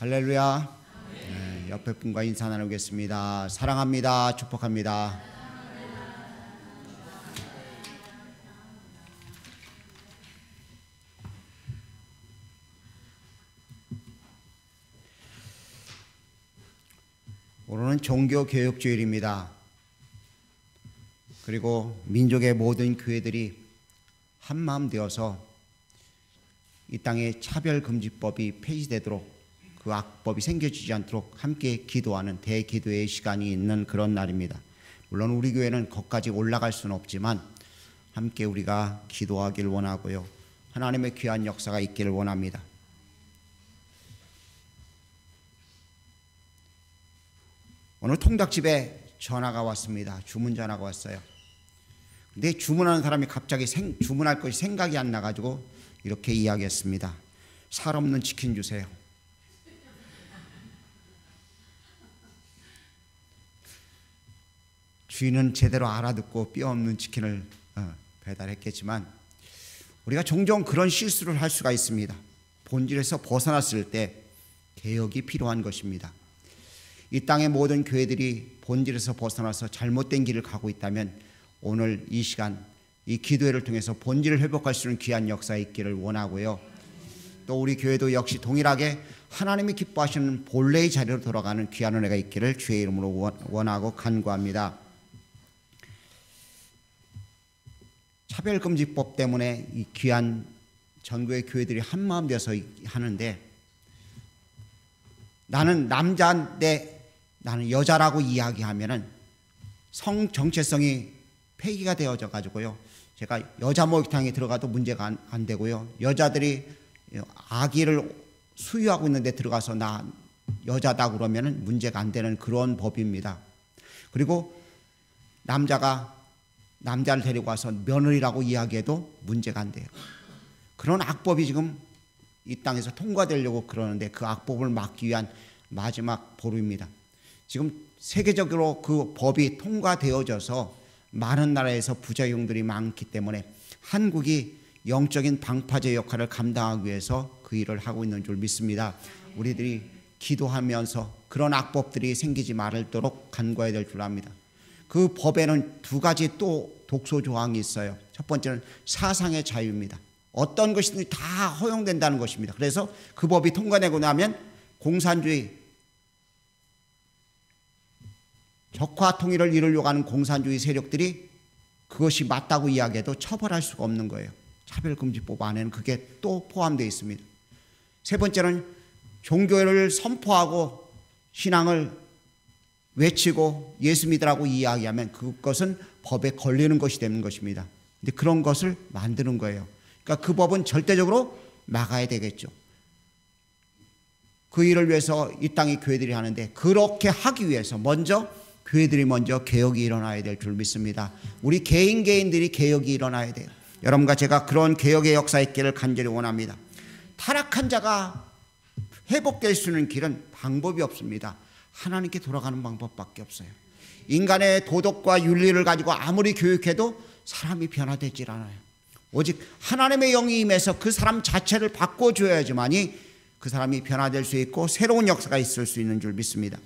할렐루야. 네, 옆에 분과 인사 나누겠습니다. 사랑합니다. 축복합니다. 오늘은 종교교육주일입니다. 그리고 민족의 모든 교회들이 한마음 되어서 이 땅에 차별금지법이 폐지되도록, 그 악법이 생겨지지 않도록 함께 기도하는 대기도의 시간이 있는 그런 날입니다. 물론 우리 교회는 거기까지 올라갈 수는 없지만 함께 우리가 기도하길 원하고요, 하나님의 귀한 역사가 있기를 원합니다. 오늘 통닭집에 전화가 왔습니다. 주문 전화가 왔어요. 근데 주문하는 사람이 갑자기 주문할 것이 생각이 안 나가지고 이렇게 이야기했습니다. 살 없는 치킨 주세요. 주인은 제대로 알아듣고 뼈 없는 치킨을 배달했겠지만 우리가 종종 그런 실수를 할 수가 있습니다. 본질에서 벗어났을 때 개혁이 필요한 것입니다. 이 땅의 모든 교회들이 본질에서 벗어나서 잘못된 길을 가고 있다면 오늘 이 시간 이 기도회를 통해서 본질을 회복할 수 있는 귀한 역사가 있기를 원하고요, 또 우리 교회도 역시 동일하게 하나님이 기뻐하시는 본래의 자리로 돌아가는 귀한 은혜가 있기를 주의 이름으로 원하고 간구합니다. 차별금지법 때문에 이 귀한 전국의 교회들이 한마음 되어서 하는데, 나는 남자인데 나는 여자라고 이야기하면은 성 정체성이 폐기가 되어져 가지고요, 제가 여자 목욕탕에 들어가도 문제가 안 되고요, 여자들이 아기를 수유하고 있는데 들어가서 나 여자다 그러면은 문제가 안 되는 그런 법입니다. 그리고 남자를 데리고 와서 며느리라고 이야기해도 문제가 안 돼요. 그런 악법이 지금 이 땅에서 통과되려고 그러는데 그 악법을 막기 위한 마지막 보루입니다. 지금 세계적으로 그 법이 통과되어져서 많은 나라에서 부작용들이 많기 때문에 한국이 영적인 방파제 역할을 감당하기 위해서 그 일을 하고 있는 줄 믿습니다. 우리들이 기도하면서 그런 악법들이 생기지 말도록 간구해야 될 줄 압니다. 그 법에는 두 가지 또 독소 조항이 있어요. 첫 번째는 사상의 자유입니다. 어떤 것이든 다 허용된다는 것입니다. 그래서 그 법이 통과되고 나면 공산주의, 적화 통일을 이루려고 하는 공산주의 세력들이 그것이 맞다고 이야기해도 처벌할 수가 없는 거예요. 차별금지법 안에는 그게 또 포함되어 있습니다. 세 번째는 종교를 선포하고 신앙을 외치고 예수 믿으라고 이야기하면 그것은 법에 걸리는 것이 되는 것입니다. 근데 그런 것을 만드는 거예요. 그러니까 그 법은 절대적으로 막아야 되겠죠. 그 일을 위해서 이 땅의 교회들이 하는데, 그렇게 하기 위해서 교회들이 먼저 개혁이 일어나야 될 줄 믿습니다. 우리 개인들이 개혁이 일어나야 돼요. 여러분과 제가 그런 개혁의 역사에 있기를 간절히 원합니다. 타락한 자가 회복될 수 있는 길은 방법이 없습니다. 하나님께 돌아가는 방법밖에 없어요. 인간의 도덕과 윤리를 가지고 아무리 교육해도 사람이 변화되질 않아요. 오직 하나님의 영이 임해서 그 사람 자체를 바꿔줘야지만이 그 사람이 변화될 수 있고 새로운 역사가 있을 수 있는 줄 믿습니다.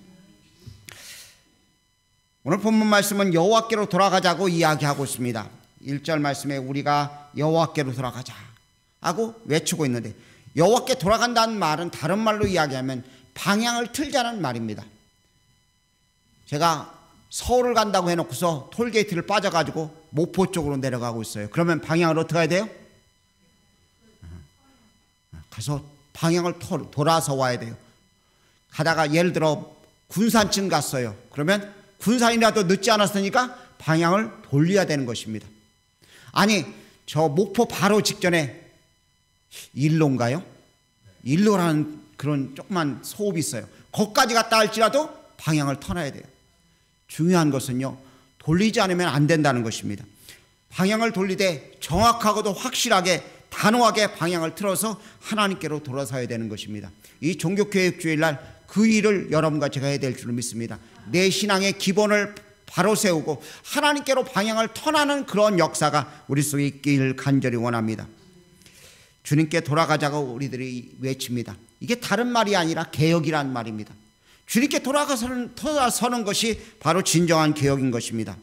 오늘 본문 말씀은 여호와께로 돌아가자고 이야기하고 있습니다. 1절 말씀에 우리가 여호와께로 돌아가자 하고 외치고 있는데, 여호와께 돌아간다는 말은 다른 말로 이야기하면 방향을 틀자는 말입니다. 제가 서울을 간다고 해놓고서 톨게이트를 빠져가지고 목포 쪽으로 내려가고 있어요. 그러면 방향을 어떻게 해야 돼요? 가서 방향을 돌아서 와야 돼요. 가다가 예를 들어 군산쯤 갔어요. 그러면 군산이라도 늦지 않았으니까 방향을 돌려야 되는 것입니다. 아니, 저 목포 바로 직전에 일로인가요? 일로라는 그런 조그만 소읍이 있어요. 거기까지 갔다 할지라도 방향을 터놔야 돼요. 중요한 것은요, 돌리지 않으면 안 된다는 것입니다. 방향을 돌리되 정확하고도 확실하게 단호하게 방향을 틀어서 하나님께로 돌아서야 되는 것입니다. 이 종교개혁주일날 그 일을 여러분과 제가 해야 될 줄 믿습니다. 내 신앙의 기본을 바로 세우고 하나님께로 방향을 터나는 그런 역사가 우리 속에 있기를 간절히 원합니다. 주님께 돌아가자고 우리들이 외칩니다. 이게 다른 말이 아니라 개혁이란 말입니다. 주님께 돌아서는 것이 바로 진정한 개혁인 것입니다.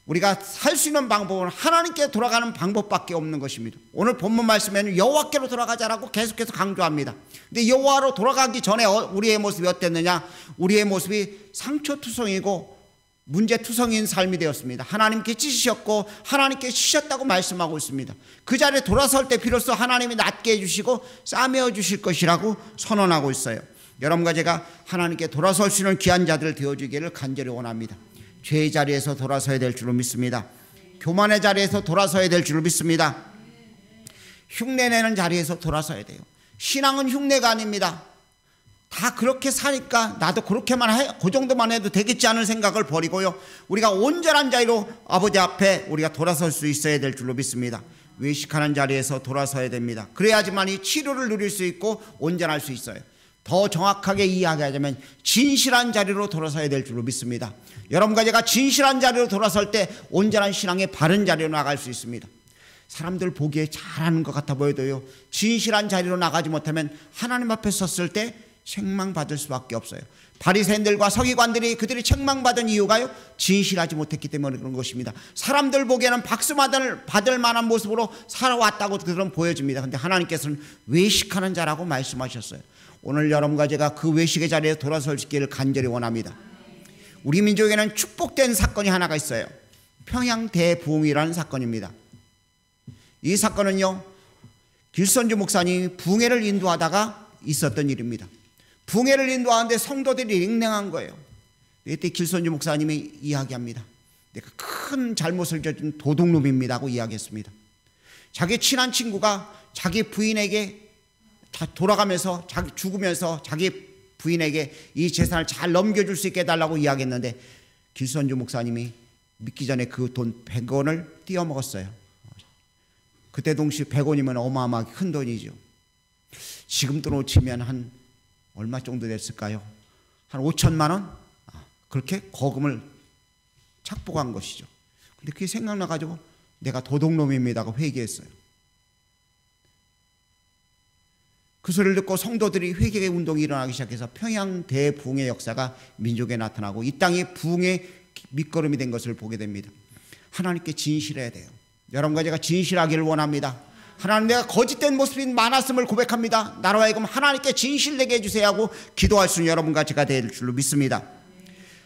우리가 살 수 있는 방법은 하나님께 돌아가는 방법밖에 없는 것입니다. 오늘 본문 말씀에는 여호와께로 돌아가자라고 계속해서 강조합니다. 근데 여호와로 돌아가기 전에 우리의 모습이 어땠느냐? 우리의 모습이 상처투성이고 문제투성이인 삶이 되었습니다. 하나님께 찢으셨고 하나님께 치셨다고 말씀하고 있습니다. 그 자리에 돌아설 때 비로소 하나님이 낫게 해주시고 싸매어 주실 것이라고 선언하고 있어요. 여러분과 제가 하나님께 돌아설 수 있는 귀한 자들 되어주기를 간절히 원합니다. 죄의 자리에서 돌아서야 될 줄로 믿습니다. 교만의 자리에서 돌아서야 될 줄로 믿습니다. 흉내내는 자리에서 돌아서야 돼요. 신앙은 흉내가 아닙니다. 다 그렇게 사니까 나도 그렇게만 해, 그 정도만 해도 되겠지 않은 생각을 버리고요, 우리가 온전한 자리로 아버지 앞에 우리가 돌아설 수 있어야 될 줄로 믿습니다. 외식하는 자리에서 돌아서야 됩니다. 그래야지만 이 치료를 누릴 수 있고 온전할 수 있어요. 더 정확하게 이야기하자면 진실한 자리로 돌아서야 될 줄로 믿습니다. 여러분과 제가 진실한 자리로 돌아설 때 온전한 신앙의 바른 자리로 나갈 수 있습니다. 사람들 보기에 잘하는 것 같아 보여도요, 진실한 자리로 나가지 못하면 하나님 앞에 섰을 때 책망받을 수밖에 없어요. 바리새인들과 서기관들이 그들이 책망받은 이유가요, 진실하지 못했기 때문에 그런 것입니다. 사람들 보기에는 박수 받을 만한 모습으로 살아왔다고 그들은 보여집니다. 그런데 하나님께서는 외식하는 자라고 말씀하셨어요. 오늘 여러분과 제가 그 외식의 자리에 돌아설 수 있기를 간절히 원합니다. 우리 민족에는 축복된 사건이 하나가 있어요. 평양 대부흥이라는 사건입니다. 이 사건은요, 길선주 목사님이 부흥회를 인도하다가 있었던 일입니다. 부흥회를 인도하는데 성도들이 링랭한 거예요. 이때 길선주 목사님이 이야기합니다. 내가 큰 잘못을 저진 도둑놈입니다고 이야기했습니다. 자기 친한 친구가 자기 부인에게 다 돌아가면서 죽으면서 자기 부인에게 이 재산을 잘 넘겨줄 수 있게 해달라고 이야기했는데 길선주 목사님이 믿기 전에 그 돈 100원을 띄어먹었어요. 그때 동시 100원이면 어마어마하게 큰 돈이죠. 지금 돈으로 치면 한 얼마 정도 됐을까요? 한 5천만 원? 그렇게 거금을 착복한 것이죠. 근데 그게 생각나가지고 내가 도둑놈입니다고 회개했어요. 그 소리를 듣고 성도들이 회개의 운동이 일어나기 시작해서 평양 대부흥의 역사가 민족에 나타나고 이 땅이 부흥의 밑거름이 된 것을 보게 됩니다. 하나님께 진실해야 돼요. 여러분과 제가 진실하기를 원합니다. 하나님, 내가 거짓된 모습이 많았음을 고백합니다. 나로 하여금 하나님께 진실되게 해주세요 하고 기도할 수 있는 여러분과 제가 될 줄로 믿습니다.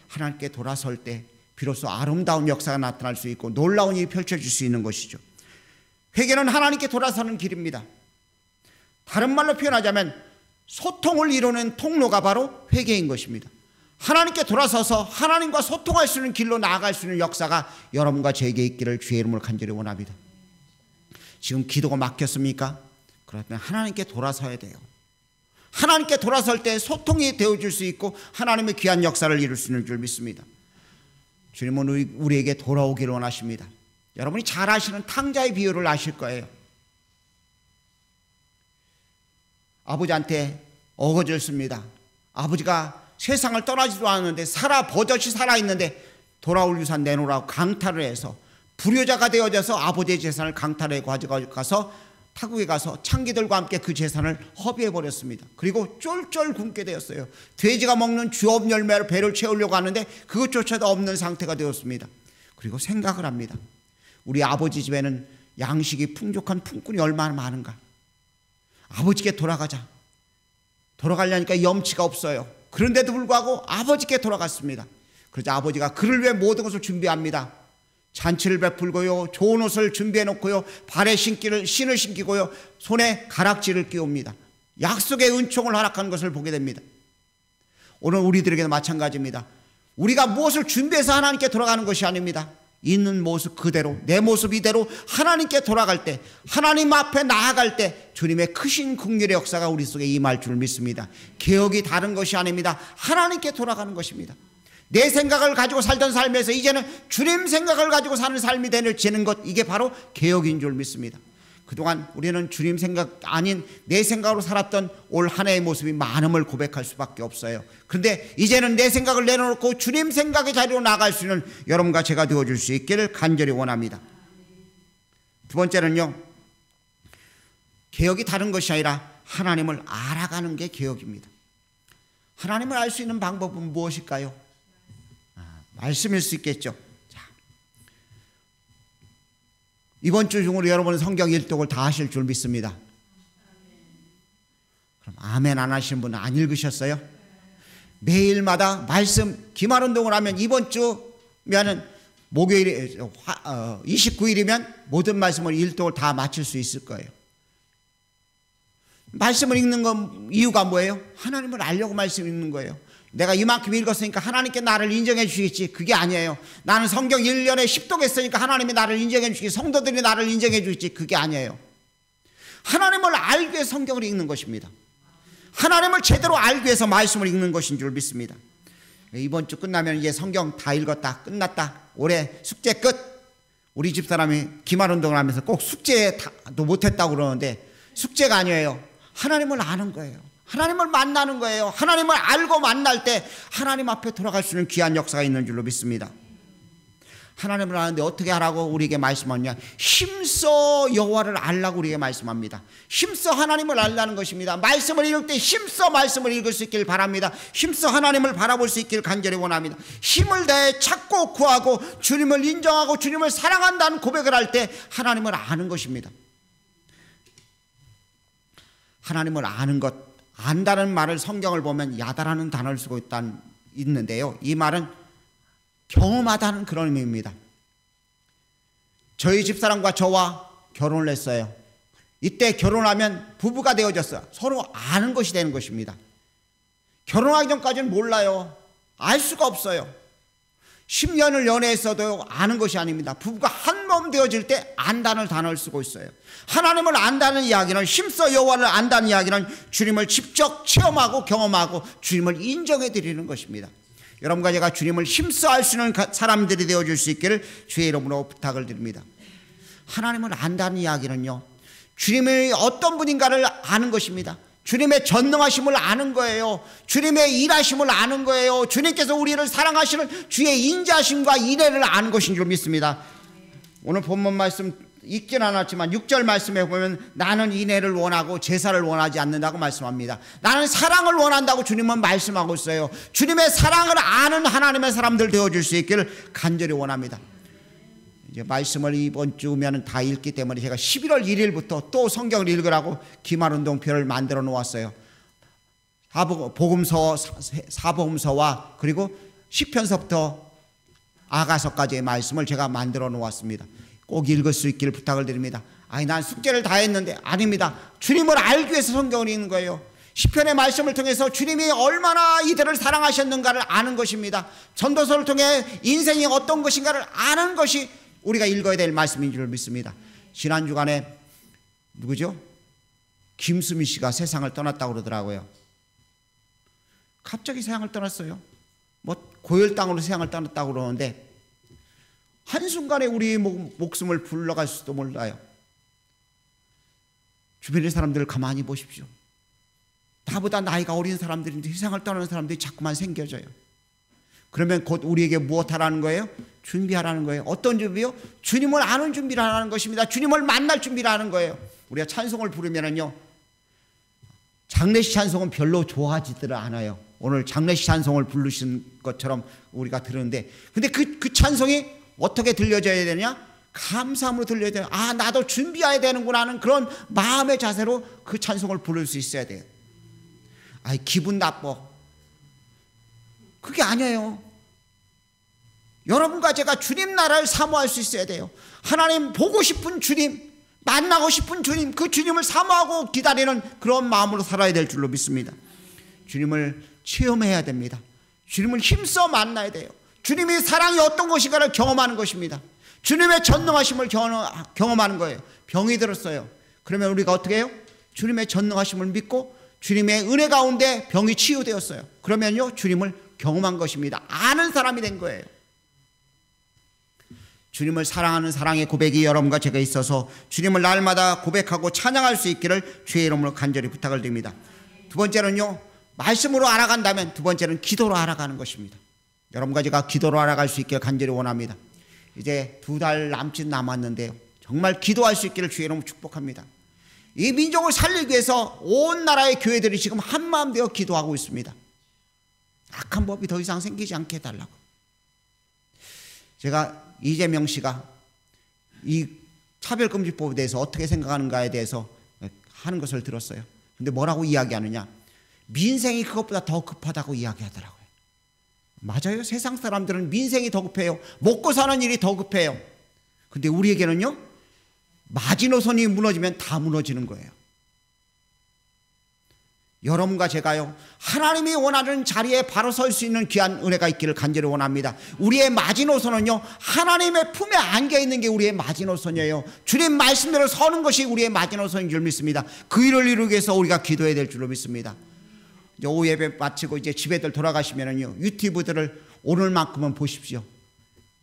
하나님께 돌아설 때 비로소 아름다운 역사가 나타날 수 있고 놀라운 일이 펼쳐질 수 있는 것이죠. 회개는 하나님께 돌아서는 길입니다. 다른 말로 표현하자면 소통을 이루는 통로가 바로 회개인 것입니다. 하나님께 돌아서서 하나님과 소통할 수 있는 길로 나아갈 수 있는 역사가 여러분과 제게 있기를 주의 이름으로 간절히 원합니다. 지금 기도가 막혔습니까? 그렇다면 하나님께 돌아서야 돼요. 하나님께 돌아설 때 소통이 되어줄 수 있고 하나님의 귀한 역사를 이룰 수 있는 줄 믿습니다. 주님은 우리에게 돌아오기를 원하십니다. 여러분이 잘 아시는 탕자의 비유를 아실 거예요. 아버지한테 어거졌습니다. 아버지가 세상을 떠나지도 않았는데 버젓이 살아있는데 돌아올 유산 내놓으라고 강탈을 해서 불효자가 되어져서 아버지의 재산을 강탈해 가져가서 타국에 가서 창기들과 함께 그 재산을 허비해버렸습니다. 그리고 쫄쫄 굶게 되었어요. 돼지가 먹는 주업 열매로 배를 채우려고 하는데 그것조차도 없는 상태가 되었습니다. 그리고 생각을 합니다. 우리 아버지 집에는 양식이 풍족한 품꾼이 얼마나 많은가. 아버지께 돌아가자. 돌아가려니까 염치가 없어요. 그런데도 불구하고 아버지께 돌아갔습니다. 그러자 아버지가 그를 위해 모든 것을 준비합니다. 잔치를 베풀고요, 좋은 옷을 준비해 놓고요, 발에 신을 신기고요, 손에 가락지를 끼웁니다. 약속의 은총을 허락하는 것을 보게 됩니다. 오늘 우리들에게도 마찬가지입니다. 우리가 무엇을 준비해서 하나님께 돌아가는 것이 아닙니다. 있는 모습 그대로, 내 모습 이대로 하나님께 돌아갈 때, 하나님 앞에 나아갈 때 주님의 크신 긍휼의 역사가 우리 속에 임할 줄 믿습니다. 개혁이 다른 것이 아닙니다. 하나님께 돌아가는 것입니다. 내 생각을 가지고 살던 삶에서 이제는 주님 생각을 가지고 사는 삶이 되는 것, 이게 바로 개혁인 줄 믿습니다. 그동안 우리는 주님 생각 아닌 내 생각으로 살았던 올 한 해의 모습이 많음을 고백할 수밖에 없어요. 그런데 이제는 내 생각을 내려놓고 주님 생각의 자리로 나갈 수 있는 여러분과 제가 되어줄 수 있기를 간절히 원합니다. 두 번째는요, 개혁이 다른 것이 아니라 하나님을 알아가는 게 개혁입니다. 하나님을 알 수 있는 방법은 무엇일까요? 말씀일 수 있겠죠. 자, 이번 주 중으로 여러분은 성경 일독을 다 하실 줄 믿습니다. 그럼 아멘 안 하시는 분은 안 읽으셨어요? 매일마다 말씀 기말운동을 하면 이번 주면은 목요일에 29일이면 모든 말씀을 일독을 다 마칠 수 있을 거예요. 말씀을 읽는 건 이유가 뭐예요? 하나님을 알려고 말씀 읽는 거예요. 내가 이만큼 읽었으니까 하나님께 나를 인정해 주시겠지. 그게 아니에요. 나는 성경 1년에 10독 했으니까 하나님이 나를 인정해 주시겠지. 성도들이 나를 인정해 주겠지. 그게 아니에요. 하나님을 알기 위해 성경을 읽는 것입니다. 하나님을 제대로 알기 위해서 말씀을 읽는 것인 줄 믿습니다. 이번 주 끝나면 이제 성경 다 읽었다, 끝났다, 올해 숙제 끝. 우리 집사람이 기말운동을 하면서 꼭 숙제도 못했다고 그러는데 숙제가 아니에요. 하나님을 아는 거예요. 하나님을 만나는 거예요. 하나님을 알고 만날 때 하나님 앞에 돌아갈 수 있는 귀한 역사가 있는 줄로 믿습니다. 하나님을 아는데 어떻게 하라고 우리에게 말씀하냐? 힘써 여호와를 알라고 우리에게 말씀합니다. 힘써 하나님을 알라는 것입니다. 말씀을 읽을 때 힘써 말씀을 읽을 수 있길 바랍니다. 힘써 하나님을 바라볼 수 있길 간절히 원합니다. 힘을 다해 찾고 구하고 주님을 인정하고 주님을 사랑한다는 고백을 할 때 하나님을 아는 것입니다. 하나님을 아는 것, 안다는 말을 성경을 보면 야다라는 단어를 쓰고 있는데요. 이 말은 경험하다는 그런 의미입니다. 저희 집사람과 저와 결혼을 했어요. 이때 결혼하면 부부가 되어졌어요. 서로 아는 것이 되는 것입니다. 결혼하기 전까지는 몰라요. 알 수가 없어요. 10년을 연애했어도 아는 것이 아닙니다. 부부가 한 몸 되어질 때 안다는 단어를 쓰고 있어요. 하나님을 안다는 이야기는, 힘써 여호와를 안다는 이야기는 주님을 직접 체험하고 경험하고 주님을 인정해 드리는 것입니다. 여러분과 제가 주님을 힘써 알 수 있는 사람들이 되어줄 수 있기를 주의 이름으로 부탁을 드립니다. 하나님을 안다는 이야기는요, 주님이 어떤 분인가를 아는 것입니다. 주님의 전능하심을 아는 거예요. 주님의 일하심을 아는 거예요. 주님께서 우리를 사랑하시는 주의 인자하심과 인애를 아는 것인 줄 믿습니다. 오늘 본문 말씀 읽진 않았지만 6절 말씀에 보면 나는 인애를 원하고 제사를 원하지 않는다고 말씀합니다. 나는 사랑을 원한다고 주님은 말씀하고 있어요. 주님의 사랑을 아는 하나님의 사람들 되어줄 수 있기를 간절히 원합니다. 이제 말씀을 이번 주면 다 읽기 때문에 제가 11월 1일부터 또 성경을 읽으라고 기말운동표를 만들어 놓았어요. 사복음서와 그리고 시편서부터 아가서까지의 말씀을 제가 만들어 놓았습니다. 꼭 읽을 수 있기를 부탁을 드립니다. 아니, 난 숙제를 다 했는데. 아닙니다. 주님을 알기 위해서 성경을 읽는 거예요. 시편의 말씀을 통해서 주님이 얼마나 이들을 사랑하셨는가를 아는 것입니다. 전도서를 통해 인생이 어떤 것인가를 아는 것이 우리가 읽어야 될 말씀인 줄 믿습니다. 지난 주간에 누구죠? 김수미 씨가 세상을 떠났다고 그러더라고요. 갑자기 세상을 떠났어요. 뭐 고혈당으로 세상을 떠났다고 그러는데 한순간에 우리 목숨을 불러갈 수도 몰라요. 주변의 사람들을 가만히 보십시오. 나보다 나이가 어린 사람들인데 세상을 떠나는 사람들이 자꾸만 생겨져요. 그러면 곧 우리에게 무엇하라는 거예요? 준비하라는 거예요. 어떤 준비요? 주님을 아는 준비를 하라는 것입니다. 주님을 만날 준비를 하는 거예요. 우리가 찬송을 부르면은요, 장례식 찬송은 별로 좋아하지들 않아요. 오늘 장례식 찬송을 부르신 것처럼 우리가 들었는데, 근데 그 찬송이 어떻게 들려져야 되냐? 감사함으로 들려야 돼요. 아, 나도 준비해야 되는구나 하는 그런 마음의 자세로 그 찬송을 부를 수 있어야 돼요. 아이, 기분 나빠. 그게 아니에요. 여러분과 제가 주님 나라를 사모할 수 있어야 돼요. 하나님 보고 싶은 주님, 만나고 싶은 주님, 그 주님을 사모하고 기다리는 그런 마음으로 살아야 될 줄로 믿습니다. 주님을 체험해야 됩니다. 주님을 힘써 만나야 돼요. 주님이 사랑이 어떤 것인가를 경험하는 것입니다. 주님의 전능하심을 경험하는 거예요. 병이 들었어요. 그러면 우리가 어떻게 해요? 주님의 전능하심을 믿고 주님의 은혜 가운데 병이 치유되었어요. 그러면요, 주님을 경험한 것입니다. 아는 사람이 된 거예요. 주님을 사랑하는 사랑의 고백이 여러분과 제가 있어서 주님을 날마다 고백하고 찬양할 수 있기를 주의 이름으로 간절히 부탁을 드립니다. 두 번째는요, 말씀으로 알아간다면 두 번째는 기도로 알아가는 것입니다. 여러분과 제가 기도로 알아갈 수 있기를 간절히 원합니다. 이제 2달 남짓 남았는데요, 정말 기도할 수 있기를 주의 이름으로 축복합니다. 이 민족을 살리기 위해서 온 나라의 교회들이 지금 한마음 되어 기도하고 있습니다. 악한 법이 더 이상 생기지 않게 해달라고. 제가 이재명 씨가 이 차별금지법에 대해서 어떻게 생각하는가에 대해서 하는 것을 들었어요. 근데 뭐라고 이야기하느냐, 민생이 그것보다 더 급하다고 이야기하더라고요. 맞아요. 세상 사람들은 민생이 더 급해요. 먹고 사는 일이 더 급해요. 근데 우리에게는요, 마지노선이 무너지면 다 무너지는 거예요. 여러분과 제가요, 하나님이 원하는 자리에 바로 설 수 있는 귀한 은혜가 있기를 간절히 원합니다. 우리의 마지노선은요, 하나님의 품에 안겨 있는 게 우리의 마지노선이에요. 주님 말씀대로 서는 것이 우리의 마지노선인 줄 믿습니다. 그 일을 이루기 위해서 우리가 기도해야 될 줄로 믿습니다. 이제 오후 예배 마치고 이제 집에들 돌아가시면은요, 유튜브들을 오늘만큼은 보십시오.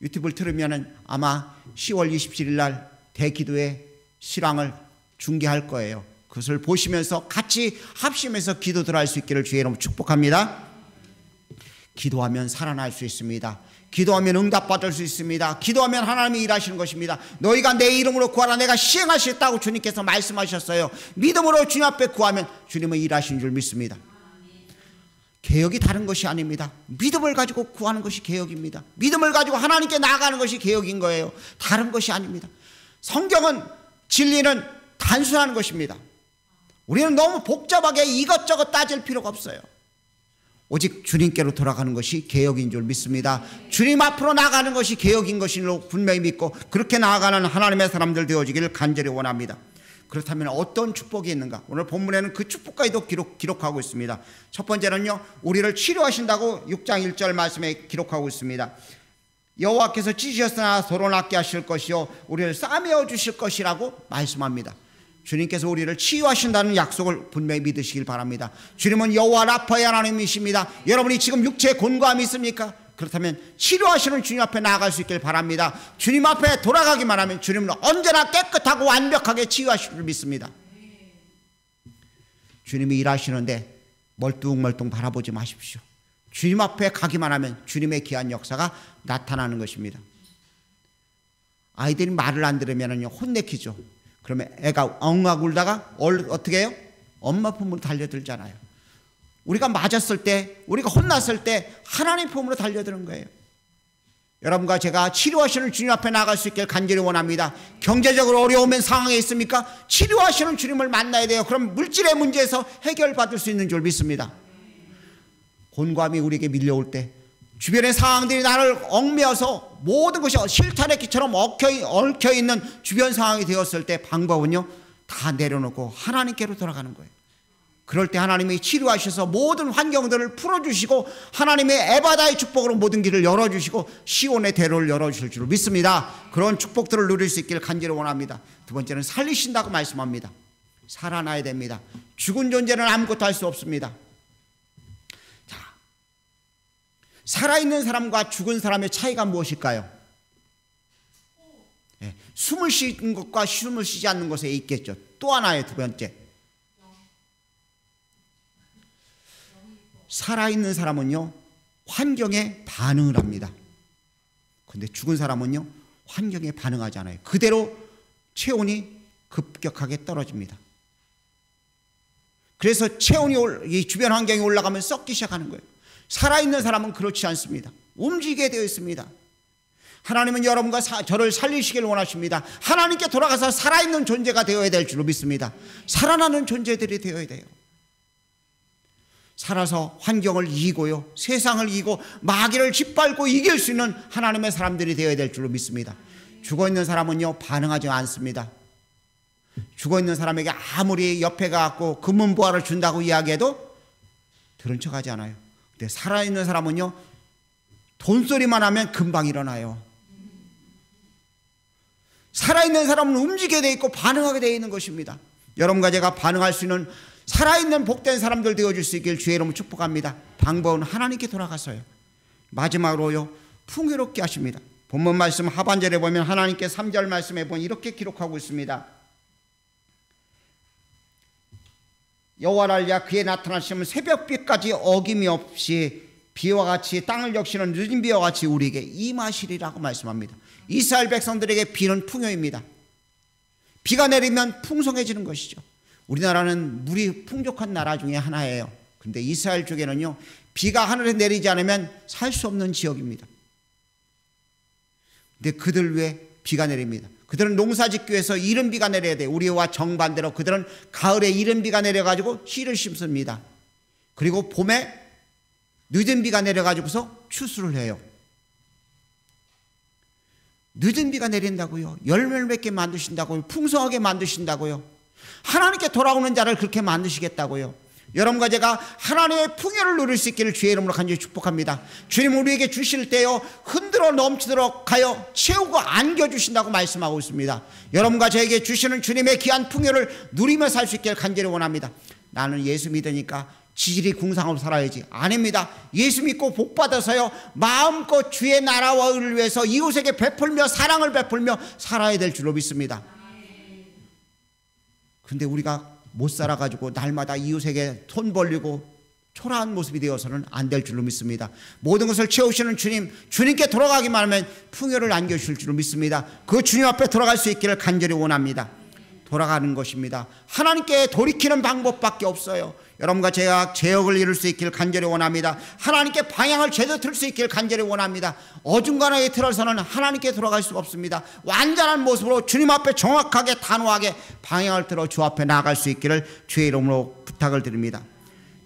유튜브를 틀으면은 아마 10월 27일 날 대기도의 실황을 중계할 거예요. 그것을 보시면서 같이 합심해서 기도들 할 수 있기를 주의 이름으로 축복합니다. 기도하면 살아날 수 있습니다. 기도하면 응답받을 수 있습니다. 기도하면 하나님이 일하시는 것입니다. 너희가 내 이름으로 구하라 내가 시행할 수 있다고 주님께서 말씀하셨어요. 믿음으로 주님 앞에 구하면 주님은 일하시는 줄 믿습니다. 개혁이 다른 것이 아닙니다. 믿음을 가지고 구하는 것이 개혁입니다. 믿음을 가지고 하나님께 나아가는 것이 개혁인 거예요. 다른 것이 아닙니다. 성경은, 진리는 단순한 것입니다. 우리는 너무 복잡하게 이것저것 따질 필요가 없어요. 오직 주님께로 돌아가는 것이 개혁인 줄 믿습니다. 주님 앞으로 나가는 것이 개혁인 것으로 분명히 믿고 그렇게 나아가는 하나님의 사람들 되어지기를 간절히 원합니다. 그렇다면 어떤 축복이 있는가? 오늘 본문에는 그 축복까지도 기록하고 있습니다. 첫 번째는요, 우리를 치료하신다고 6장 1절 말씀에 기록하고 있습니다. 여호와께서 찢으셨으나 서로 낫게 하실 것이요 우리를 싸매어 주실 것이라고 말씀합니다. 주님께서 우리를 치유하신다는 약속을 분명히 믿으시길 바랍니다. 주님은 여호와 라파의 하나님이십니다. 여러분이 지금 육체에 곤고함이 있습니까? 그렇다면 치료하시는 주님 앞에 나아갈 수 있길 바랍니다. 주님 앞에 돌아가기만 하면 주님은 언제나 깨끗하고 완벽하게 치유하실 줄 믿습니다. 주님이 일하시는데 멀뚱멀뚱 바라보지 마십시오. 주님 앞에 가기만 하면 주님의 귀한 역사가 나타나는 것입니다. 아이들이 말을 안 들으면 혼내키죠. 그러면 애가 엉엉 울다가 어떻게 해요? 엄마 품으로 달려들잖아요. 우리가 맞았을 때, 우리가 혼났을 때 하나님 품으로 달려드는 거예요. 여러분과 제가 치료하시는 주님 앞에 나갈 수 있길 간절히 원합니다. 경제적으로 어려우면 상황에 있습니까? 치료하시는 주님을 만나야 돼요. 그럼 물질의 문제에서 해결받을 수 있는 줄 믿습니다. 곤고함이 우리에게 밀려올 때, 주변의 상황들이 나를 얽매어서 모든 것이 실타래 기처럼 얽혀있는 주변 상황이 되었을 때 방법은요, 다 내려놓고 하나님께로 돌아가는 거예요. 그럴 때 하나님이 치료하셔서 모든 환경들을 풀어주시고 하나님의 에바다의 축복으로 모든 길을 열어주시고 시온의 대로를 열어주실 줄 믿습니다. 그런 축복들을 누릴 수 있기를 간절히 원합니다. 두 번째는 살리신다고 말씀합니다. 살아나야 됩니다. 죽은 존재는 아무것도 할 수 없습니다. 자, 살아있는 사람과 죽은 사람의 차이가 무엇일까요? 네, 숨을 쉬는 것과 숨을 쉬지 않는 것에 있겠죠. 또 하나의 두 번째, 살아있는 사람은요 환경에 반응을 합니다. 그런데 죽은 사람은요 환경에 반응하지 않아요. 그대로 체온이 급격하게 떨어집니다. 그래서 체온이 이 주변 환경이 올라가면 썩기 시작하는 거예요. 살아있는 사람은 그렇지 않습니다. 움직이게 되어 있습니다. 하나님은 여러분과 저를 살리시길 원하십니다. 하나님께 돌아가서 살아있는 존재가 되어야 될 줄로 믿습니다. 살아나는 존재들이 되어야 돼요. 살아서 환경을 이기고요, 세상을 이기고 마귀를 짓밟고 이길 수 있는 하나님의 사람들이 되어야 될 줄로 믿습니다. 죽어있는 사람은요 반응하지 않습니다. 죽어있는 사람에게 아무리 옆에 가고 금은보화를 준다고 이야기해도 들은 척하지 않아요. 근데 살아있는 사람은요 돈소리만 하면 금방 일어나요. 살아있는 사람은 움직이게 돼 있고 반응하게 되어 있는 것입니다. 여러분과 제가 반응할 수 있는 살아있는 복된 사람들 되어줄 수 있길 주의 이름으로 축복합니다. 방법은 하나님께 돌아가서요. 마지막으로요 풍요롭게 하십니다. 본문 말씀 하반절에 보면 하나님께 3절 말씀에 보면 이렇게 기록하고 있습니다. 여호와를 알랴 그의 나타나심은 새벽비까지 어김이 없이 비와 같이 땅을 적시는 늦은 비와 같이 우리에게 임하시리라고 말씀합니다. 이스라엘 백성들에게 비는 풍요입니다. 비가 내리면 풍성해지는 것이죠. 우리나라는 물이 풍족한 나라 중에 하나예요. 그런데 이스라엘 쪽에는요, 비가 하늘에 내리지 않으면 살 수 없는 지역입니다. 근데 그들 왜 비가 내립니다. 그들은 농사 짓기 위해서 이른 비가 내려야 돼요. 우리와 정반대로 그들은 가을에 이른 비가 내려가지고 씨를 심습니다. 그리고 봄에 늦은 비가 내려가지고서 추수를 해요. 늦은 비가 내린다고요. 열매를 맺게 만드신다고요. 풍성하게 만드신다고요. 하나님께 돌아오는 자를 그렇게 만드시겠다고요. 여러분과 제가 하나님의 풍요를 누릴 수 있기를 주의 이름으로 간절히 축복합니다. 주님 우리에게 주실 때요, 흔들어 넘치도록 하여 채우고 안겨주신다고 말씀하고 있습니다. 여러분과 저에게 주시는 주님의 귀한 풍요를 누리며 살 수 있기를 간절히 원합니다. 나는 예수 믿으니까 지질이 궁상으로 살아야지. 아닙니다. 예수 믿고 복 받아서요, 마음껏 주의 나라와 의를 위해서 이웃에게 베풀며 사랑을 베풀며 살아야 될 줄로 믿습니다. 그런데 우리가 못 살아가지고 날마다 이웃에게 손 벌리고 초라한 모습이 되어서는 안 될 줄로 믿습니다. 모든 것을 채우시는 주님, 주님께 돌아가기만 하면 풍요를 안겨주실 줄로 믿습니다. 그 주님 앞에 돌아갈 수 있기를 간절히 원합니다. 돌아가는 것입니다. 하나님께 돌이키는 방법밖에 없어요. 여러분과 제가 제역을 이룰 수 있기를 간절히 원합니다. 하나님께 방향을 제대로 틀 수 있기를 간절히 원합니다. 어중간하게 틀어서는 하나님께 돌아갈 수가 없습니다. 완전한 모습으로 주님 앞에 정확하게 단호하게 방향을 틀어 주 앞에 나아갈 수 있기를 주의 이름으로 부탁을 드립니다.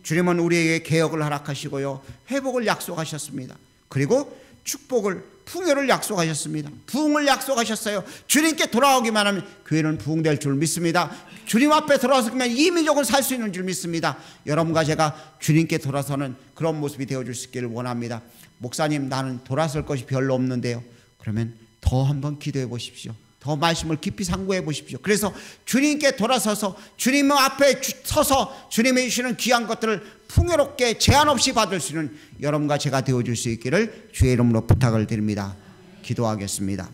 주님은 우리에게 개혁을 허락하시고요, 회복을 약속하셨습니다. 그리고 축복을, 풍요를 약속하셨습니다. 부흥을 약속하셨어요. 주님께 돌아오기만 하면 교회는 부흥될 줄 믿습니다. 주님 앞에 돌아서면 이 민족은 살 수 있는 줄 믿습니다. 여러분과 제가 주님께 돌아서는 그런 모습이 되어줄 수 있기를 원합니다. 목사님, 나는 돌아설 것이 별로 없는데요. 그러면 더 한번 기도해 보십시오. 더 말씀을 깊이 상고해 보십시오. 그래서 주님께 돌아서서 주님 앞에 서서 주님이 주시는 귀한 것들을 풍요롭게 제한 없이 받을 수 있는 여러분과 제가 되어줄 수 있기를 주의 이름으로 부탁을 드립니다. 기도하겠습니다.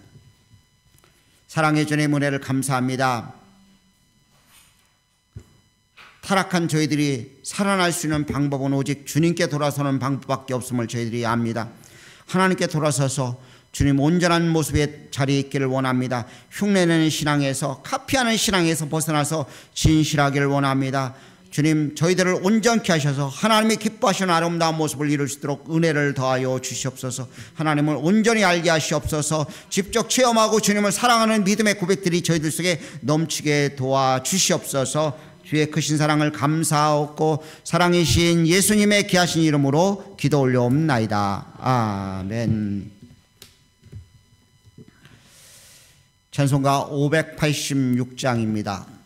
사랑의 주님의 은혜를 감사합니다. 타락한 저희들이 살아날 수 있는 방법은 오직 주님께 돌아서는 방법밖에 없음을 저희들이 압니다. 하나님께 돌아서서 주님 온전한 모습의 자리에 있기를 원합니다. 흉내내는 신앙에서, 카피하는 신앙에서 벗어나서 진실하기를 원합니다. 주님, 저희들을 온전케 하셔서 하나님이 기뻐하시는 아름다운 모습을 이룰 수 있도록 은혜를 더하여 주시옵소서. 하나님을 온전히 알게 하시옵소서. 직접 체험하고 주님을 사랑하는 믿음의 고백들이 저희들 속에 넘치게 도와주시옵소서. 주의 크신 사랑을 감사하옵고 사랑이신 예수님의 귀하신 이름으로 기도 올려옵나이다. 아멘. 찬송가 586장입니다.